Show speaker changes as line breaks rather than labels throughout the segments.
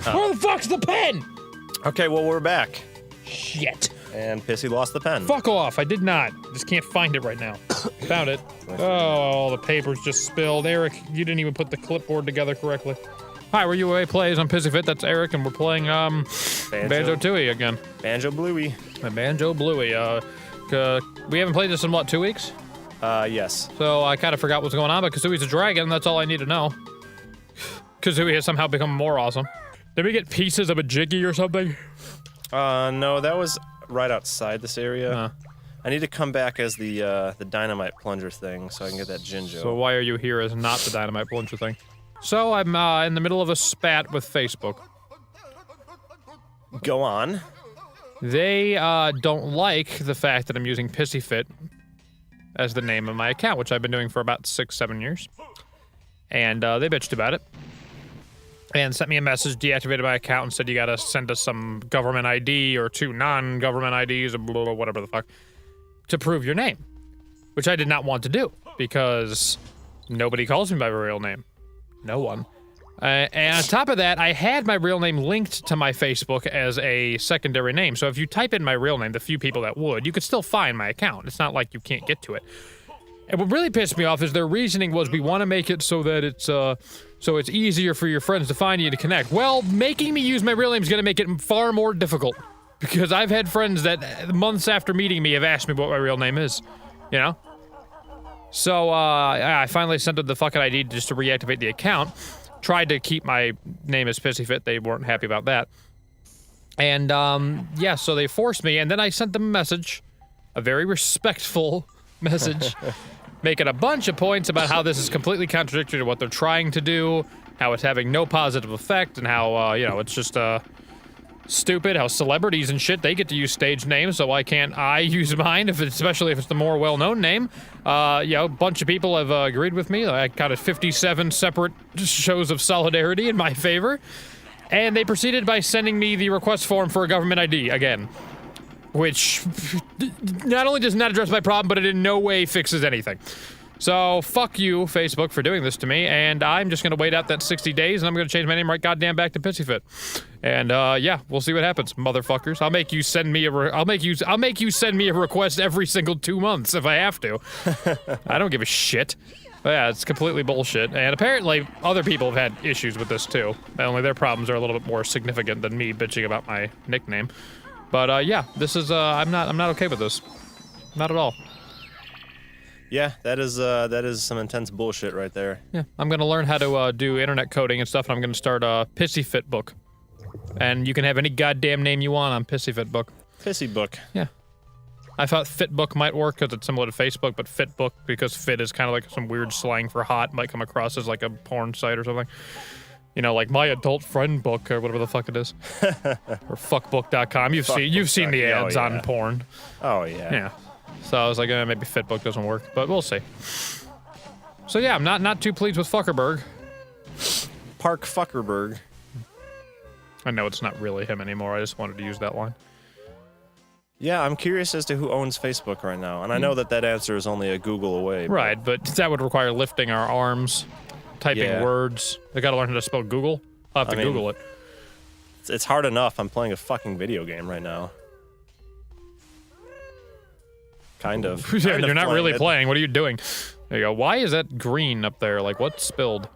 Where the fuck's the pen?
Okay, well, we're back.
Shit.
And Pissy lost the pen.
Fuck off. I did not. Just can't find it right now. Found it. Oh, all the paper's just spilled. Eric, you didn't even put the clipboard together correctly. Hi, we're UA Plays on Pissy Fit. That's Eric, and we're playing, Banjo Tooie again.
Banjo Bluey.
Banjo Bluey. We haven't played this in, what, 2 weeks?
Yes.
So I kind of forgot what's going on, but Kazooie's a dragon, that's all I need to know. Kazooie has somehow become more awesome. Did we get pieces of a Jiggy or something?
No, that was right outside this area. I need to come back as the dynamite plunger thing so I can get that Jinjo.
So why are you here as not the dynamite plunger thing? So I'm in the middle of a spat with Facebook.
Go on.
They don't like the fact that I'm using Pissy Fit as the name of my account, which I've been doing for about 6-7 years. And they bitched about it. And sent me a message, deactivated my account, and said you gotta send us some government ID or 2 non-government IDs or blah, blah, whatever the fuck to prove your name. Which I did not want to do, because nobody calls me by my real name. No one. And on top of that, I had my real name linked to my Facebook as a secondary name. So if you type in my real name, the few people that would, you could still find my account. It's not like you can't get to it. And what really pissed me off is their reasoning was we want to make it so that it's easier for your friends to find you to connect. Well, making me use my real name is going to make it far more difficult. Because I've had friends that months after meeting me have asked me what my real name is. You know? So, I finally sent them the fucking ID just to reactivate the account. Tried to keep my name as Pissy Fit. They weren't happy about that. And, yeah, so they forced me, and then I sent them a message. A very respectful message. Making a bunch of points about how this is completely contradictory to what they're trying to do, how it's having no positive effect, and how, you know, it's just, stupid, how celebrities and shit, they get to use stage names, so why can't I use mine, especially if it's the more well-known name? You know, a bunch of people have agreed with me. I got 57 separate shows of solidarity in my favor, and they proceeded by sending me the request form for a government ID again. Which not only does not address my problem, but it in no way fixes anything. So, fuck you, Facebook, for doing this to me, and I'm just gonna wait out that 60 days, and I'm gonna change my name right goddamn back to Pissy Fit. And, yeah, we'll see what happens, motherfuckers. I'll make you send me a send me a request every single 2 months if I have to. I don't give a shit. But yeah, it's completely bullshit, and apparently other people have had issues with this too. Only their problems are a little bit more significant than me bitching about my nickname. But, yeah, this is, I'm not okay with this. Not at all.
Yeah, that is some intense bullshit right there.
Yeah, I'm gonna learn how to, do internet coding and stuff, and I'm gonna start a Pissy Fit book. And you can have any goddamn name you want on Pissy Fit book.
Pissy book.
Yeah. I thought Fit book might work because it's similar to Facebook, but Fit book, because fit is kind of like some weird slang for hot, might come across as like a porn site or something. You know, like My Adult Friend Book or whatever the fuck it is. Or fuckbook.com. You've seen the ads on porn.
Oh, yeah.
Yeah. So I was like, maybe Fitbook doesn't work, but we'll see. So yeah, I'm not too pleased with Fuckerberg.
Park Fuckerberg.
I know it's not really him anymore, I just wanted to use that line.
Yeah, I'm curious as to who owns Facebook right now, and I know that answer is only a Google away.
Right, but that would require lifting our arms, typing words. They gotta learn how to spell Google. I'll have to Google it.
It's hard enough. I'm playing a fucking video game right now. Kind of.
Yeah, you're not really playing. What are you doing? There you go. Why is that green up there? Like, what's spilled?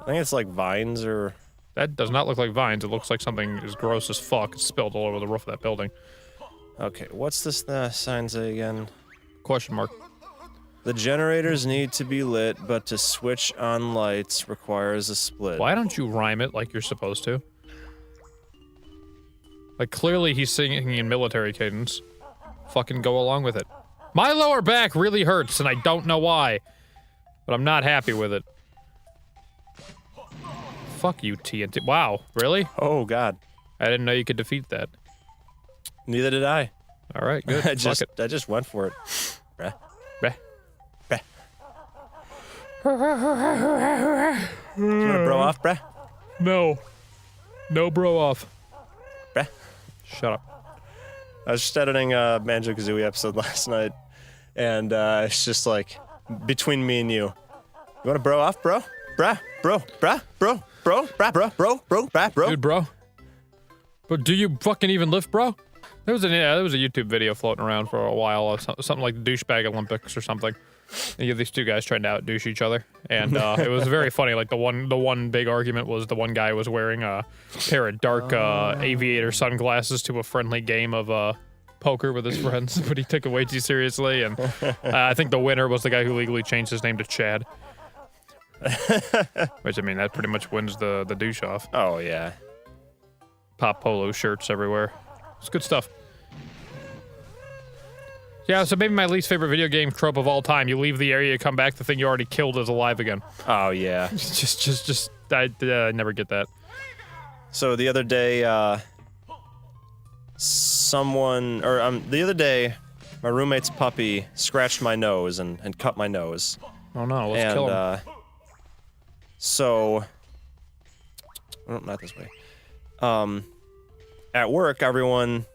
I think it's like vines or...
That does not look like vines. It looks like something is gross as fuck. It's spilled all over the roof of that building.
Okay, what's this sign say again?
Question mark.
The generators need to be lit, but to switch on lights requires a split.
Why don't you rhyme it like you're supposed to? Like, clearly he's singing in military cadence. Fucking go along with it. My lower back really hurts, and I don't know why. But I'm not happy with it. Fuck you, TNT. Wow, really?
Oh, God.
I didn't know you could defeat that.
Neither did I.
Alright, good.
I just went for it. Bruh.
Bruh.
Bruh. You wanna bro off, bruh?
No. No bro off.
Bruh.
Shut up.
I was just editing a Banjo Kazooie episode last night, and it's just like, between me and you. You wanna bro off, bro?
Dude, bro. But do you fucking even lift, bro? There was a YouTube video floating around for a while, something like the douchebag Olympics or something. And you have these two guys trying to out-douche each other, and it was very funny. Like the one big argument was the one guy was wearing a pair of dark aviator sunglasses to a friendly game of poker with his friends, but he took it way too seriously. And I think the winner was the guy who legally changed his name to Chad. Which, I mean, that pretty much wins the douche off.
Oh yeah.
Pop polo shirts everywhere. It's good stuff. Yeah, so maybe my least favorite video game trope of all time. You leave the area, you come back, the thing you already killed is alive again.
Oh, yeah.
I never get that.
So the other day, the other day, my roommate's puppy scratched my nose and cut my nose.
Oh no, let's kill him.
So, well, not this way. At work, everyone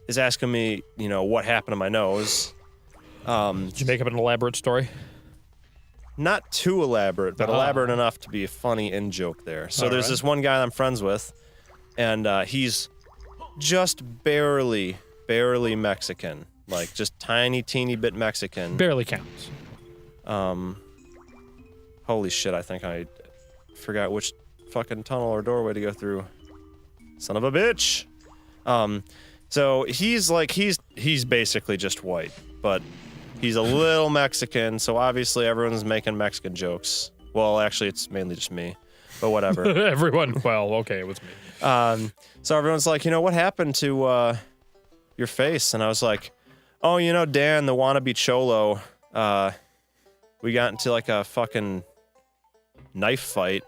is asking me, you know, what happened to my nose.
Did you make up an elaborate story?
Not too elaborate, but elaborate enough to be a funny in-joke there. So there's this one guy I'm friends with, and he's just barely Mexican. Like, just teeny bit Mexican.
Barely counts.
Holy shit, I think I forgot which fucking tunnel or doorway to go through. Son of a bitch! So he's basically just white, but he's a little Mexican, so obviously everyone's making Mexican jokes. Well, actually, it's mainly just me, but whatever.
Well, okay, it was me.
So everyone's like, you know, what happened to your face? And I was like, oh, you know, Dan, the wannabe cholo, we got into like a fucking knife fight,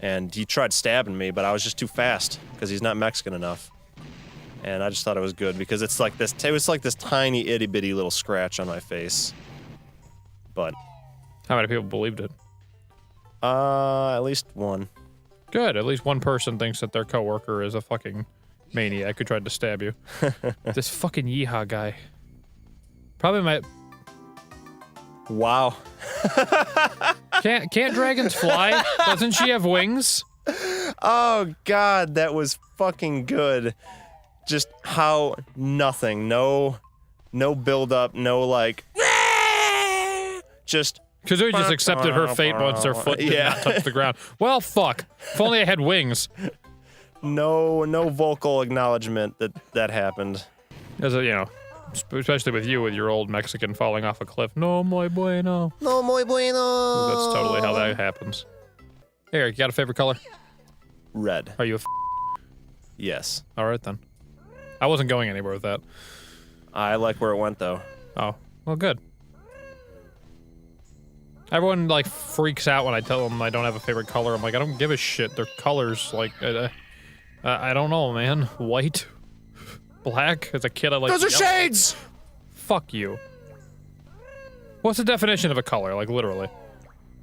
and he tried stabbing me, but I was just too fast because he's not Mexican enough. And I just thought it was good because it was like this tiny itty bitty little scratch on my face. But
how many people believed it?
At least one.
Good. At least one person thinks that their coworker is a fucking maniac who tried to stab you. This fucking yeehaw guy. Probably my.
Wow.
Can't dragons fly? Doesn't she have wings?
Oh God, that was fucking good. Just how nothing, no build up, no like, just.
Kazooie just accepted her fate once their foot did not touch the ground. Well, fuck. If only I had wings.
No vocal acknowledgement that happened.
As a, you know, especially with you with your old Mexican falling off a cliff. No muy bueno.
No muy bueno.
That's totally how that happens. Here, you got a favorite color?
Red.
Are you a
Yes.
All right then. I wasn't going anywhere with that.
I like where it went though.
Oh, well, good. Everyone, like, freaks out when I tell them I don't have a favorite color. I'm like, I don't give a shit. They're colors, like, I don't know, man. White? Black? As a kid, I like
Those are shades!
Fuck you. What's the definition of a color, like, literally?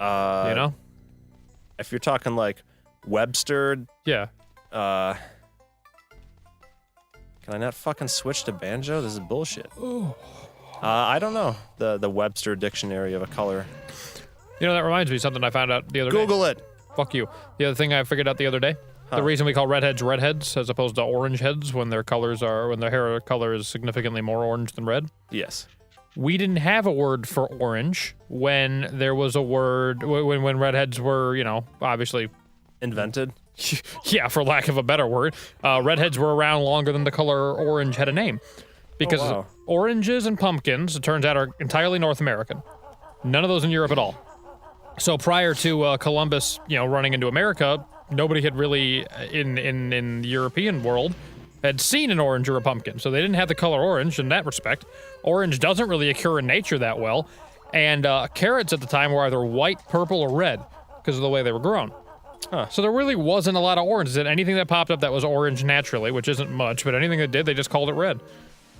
You know?
If you're talking, like, Webster...
Yeah.
Can I not fucking switch to Banjo? This is bullshit.
Oh.
I don't know. The Webster dictionary of a color.
You know, that reminds me of something I found out the other day.
Google it.
Fuck you. The other thing I figured out the other day. The reason we call redheads redheads as opposed to orange heads when their hair color is significantly more orange than red.
Yes.
We didn't have a word for orange when there was a word when redheads were, you know, obviously
invented.
Yeah, for lack of a better word. Redheads were around longer than the color orange had a name. Because oranges and pumpkins, it turns out, are entirely North American. None of those in Europe at all. So prior to Columbus, you know, running into America, nobody had really, in the European world, had seen an orange or a pumpkin. So they didn't have the color orange in that respect. Orange doesn't really occur in nature that well. And carrots at the time were either white, purple, or red because of the way they were grown. Huh. So there really wasn't a lot of oranges. And anything that popped up that was orange naturally, which isn't much, but anything that did, they just called it red.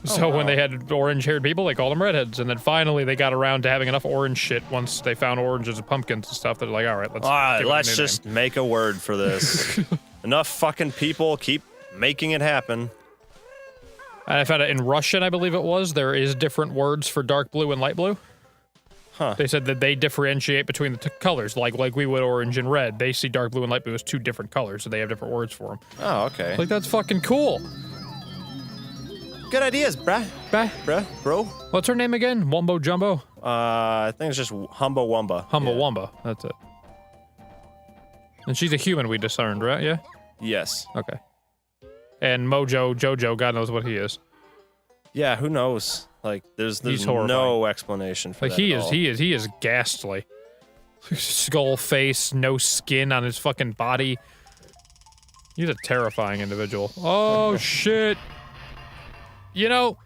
So when they had orange-haired people, they called them redheads. And then finally they got around to having enough orange shit once they found oranges and pumpkins and stuff that they're like, all right, let's
just make a word for this. Enough fucking people keep making it happen.
And I found out in Russian, I believe it was, there is different words for dark blue and light blue.
Huh.
They said that they differentiate between the colors, like we would orange and red. They see dark blue and light blue as two different colors, so they have different words for them.
Oh, okay.
Like, that's fucking cool.
Good ideas, bruh. Bro.
What's her name again? Wumbo Jumbo?
I think it's just Humbo Wumba.
Humbo
Yeah.
Wumba. That's it. And she's a human we discerned, right? Yeah?
Yes.
Okay. And Jojo, God knows what he is.
Yeah, who knows? Like, there's
He's
no explanation for
Like,
that
he
at
is,
all.
he is ghastly. Skull face, no skin on his fucking body. He's a terrifying individual. Oh, shit. You know,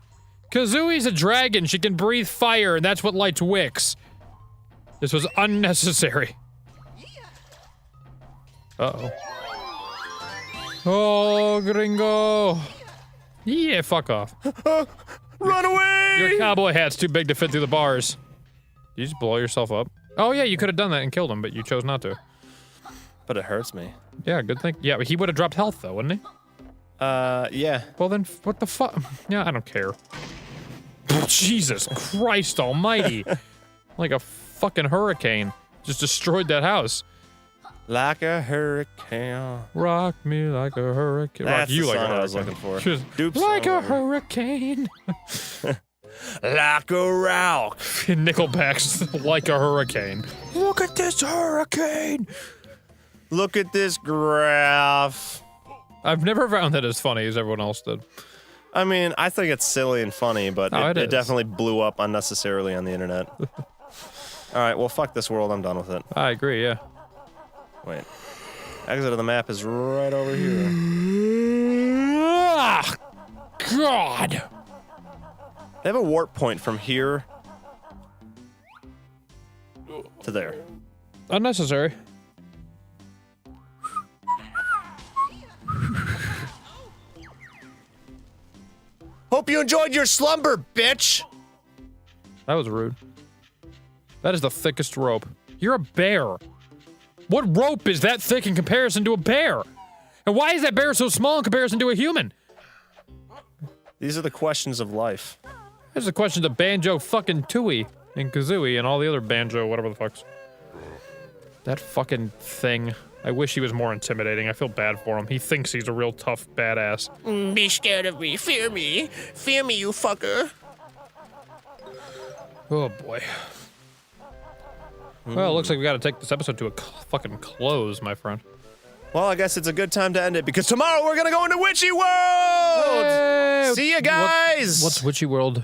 Kazooie's a dragon. She can breathe fire, and that's what lights wicks. This was unnecessary. Uh-oh. Oh, gringo. Yeah, fuck off.
Run away!
Your cowboy hat's too big to fit through the bars. Did you just blow yourself up? Oh, yeah, you could have done that and killed him, but you chose not to.
But it hurts me.
Yeah, good thing. Yeah, but he would have dropped health, though, wouldn't he?
Yeah.
Well, then, what the fuck? Yeah, I don't care. Jesus Christ almighty. Like a fucking hurricane. Just destroyed that house.
Like a hurricane.
Rock me like a hurricane.
That's
Rock you
the
like a
song
hurricane.
I was looking for.
Just,
Dupes
like a
song.
hurricane.
Like a rock.
Nickelback's like a hurricane. Look at this hurricane.
Look at this graph.
I've never found that as funny as everyone else did.
I mean, I think it's silly and funny, but
Oh,
it
it is.
definitely blew up unnecessarily on the internet. Alright, well, fuck this world. I'm done with it.
I agree, yeah.
Wait. Exit of the map is right over here.
Ah, God.
They have a warp point from here to there.
Unnecessary.
Hope you enjoyed your slumber, bitch!
That was rude. That is the thickest rope. You're a bear. What rope is that thick in comparison to a bear? And why is that bear so small in comparison to a human?
These are the questions of life.
There's the question of Banjo fucking Tooie and Kazooie and all the other Banjo whatever the fucks. That fucking thing. I wish he was more intimidating. I feel bad for him. He thinks he's a real tough badass.
Be scared of me. Fear me. Fear me, you fucker.
Oh boy. Well, it looks like we gotta take this episode to a fucking close, my friend.
Well, I guess it's a good time to end it because tomorrow we're gonna go into Witchy World!
Hey!
See you guys!
What's Witchy World?